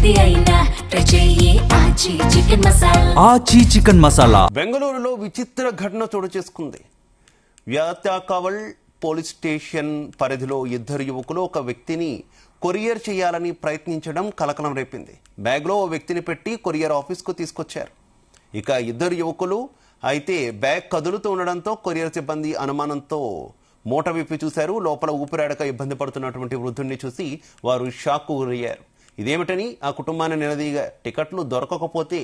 ఏది అయినా ట్రై చెయ్యి ఆచి చికెన్ మసాలా. ఆచి చికెన్ మసాలా. బెంగళూరులో విచిత్ర ఘటన చోటు చేసుకుంది. వ్యాతాకవల్ పోలీస్ స్టేషన్ పరిధిలో ఇద్దరు యువకులు ఒక వ్యక్తిని కొరియర్ చేయాలని ప్రయత్నించడం కలకలం రేపింది. బ్యాగ్లో ఓ వ్యక్తిని పెట్టి కొరియర్ ఆఫీస్కు తీసుకొచ్చారు. ఇక ఇద్దరు యువకులు అయితే బ్యాగ్ కదులుతూ ఉండడంతో కొరియర్ సిబ్బంది అనుమానంతో మూట విప్పి చూశారు. లోపల ఊపిరాడక ఇబ్బంది పడుతున్నటువంటి వృద్ధుడిని చూసి వారు షాక్కు గురయ్యారు. ఇదేమిటని ఆ కుటుంబాన్ని నిలదీగా టికెట్లు దొరకకపోతే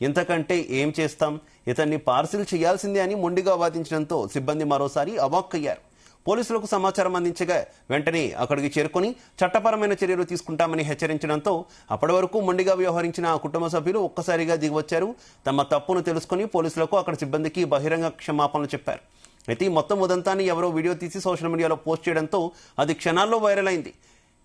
ఇంతకంటే ఏం చేస్తాం, ఇతన్ని పార్సిల్ చేయాల్సిందే అని మొండిగా వాదించడంతో సిబ్బంది మరోసారి అవాక్కయ్యారు. పోలీసులకు సమాచారం అందించగా వెంటనే అక్కడికి చేరుకొని చట్టపరమైన చర్యలు తీసుకుంటామని హెచ్చరించడంతో అప్పటి వరకు మొండిగా వ్యవహరించిన ఆ కుటుంబ సభ్యులు ఒక్కసారిగా దిగివచ్చారు. తమ తప్పును తెలుసుకుని పోలీసులకు అక్కడ సిబ్బందికి బహిరంగ క్షమాపణలు చెప్పారు. అయితే మొత్తం ఉదంతాన్ని ఎవరో వీడియో తీసి సోషల్ మీడియాలో పోస్ట్ చేయడంతో అది క్షణాల్లో వైరల్ అయింది.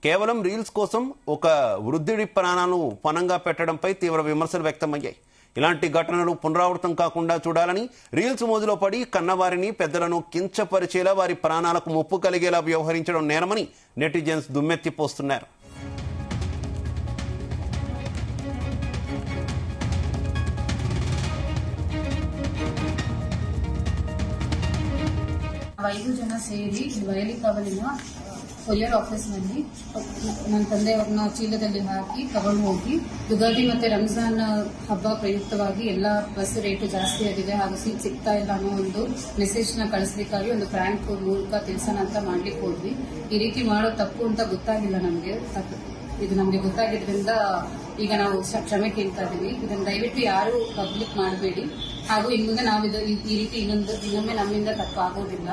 కేవలం రీల్స్ కోసం ఒక వృద్ధుడి ప్రాణాలను పణంగా పెట్టడంపై తీవ్ర విమర్శలు వ్యక్తమయ్యాయి. ఇలాంటి ఘటనలు పునరావృతం కాకుండా చూడాలని రీల్స్ మోజులో పడి కన్నవారిని పెద్దలను కించపరిచేలా వారి ప్రాణాలకు ముప్పు కలిగేలా వ్యవహరించడం నేరమని నెటిజన్స్ దుమ్మెత్తిపోస్తున్నారు. ಐದು ಜನ ಸೇರಿ ವಯಲಿ ಕವಲಿನ ಕೊರಿಯರ್ ಆಫೀಸ್ನಲ್ಲಿ ನನ್ನ ತಂದೆಯವ್ರನ್ನ ಚೀಲದಲ್ಲಿ ಹಾಕಿ ತಗೊಂಡು ಹೋಗಿ ಯುಗಾದಿ ಮತ್ತೆ ರಂಜಾನ್ ಹಬ್ಬ ಪ್ರಯುಕ್ತವಾಗಿ ಎಲ್ಲ ಬಸ್ ರೇಟು ಜಾಸ್ತಿ ಆಗಿದೆ ಹಾಗೂ ಸೀಟ್ ಸಿಗ್ತಾ ಇಲ್ಲ ಅನ್ನೋ ಒಂದು ಮೆಸೇಜ್ ನ ಕಳಿಸ್ಲಿಕ್ಕಾಗಿ ಒಂದು ಪ್ರ್ಯಾಂಕ್ ಮೂಲಕ ತಿಳಿಸೋಣ ಅಂತ ಮಾಡ್ಲಿಕ್ಕೆ ಹೋದ್ವಿ. ಈ ರೀತಿ ಮಾಡೋ ತಪ್ಪು ಅಂತ ಗೊತ್ತಾಗಿಲ್ಲ ನಮಗೆ. ಇದು ನಮಗೆ ಗೊತ್ತಾಗಿದ್ರಿಂದ ಈಗ ನಾವು ಕ್ಷಮೆ ಕೇಳ್ತಾ ಇದೀವಿ. ಇದನ್ನ ದಯವಿಟ್ಟು ಯಾರು ಪಬ್ಲಿಕ್ ಮಾಡಬೇಡಿ ಹಾಗೂ ಇನ್ನು ಮುಂದೆ ನಾವು ಈ ರೀತಿ ಇನ್ನೊಮ್ಮೆ ನಮ್ಮಿಂದ ತಪ್ಪು ಆಗೋದಿಲ್ಲ.